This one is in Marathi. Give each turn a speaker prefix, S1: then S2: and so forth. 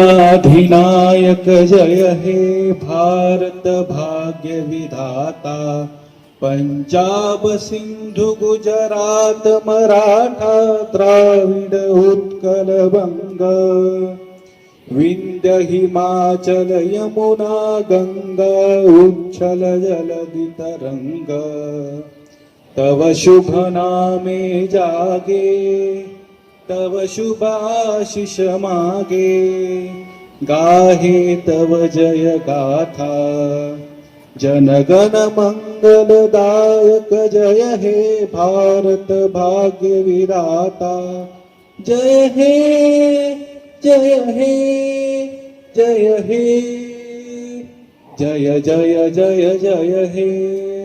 S1: अधिनायक जय हे भारत भाग्य विधाता, पंजाब सिंधु गुजरात मराठा द्राविड उत्कल बंग, विंध्य हिमाचल यमुना गंगा उच्छल जलधि तरंग, तव शुभ नामे जागे तव शुभाशिष मागे, गाहे तव जय गाथा जनगण मंगलदायक जय हे भारत भाग्य विधाता, जय हे जय हे जय हे जय जय जय जय हे।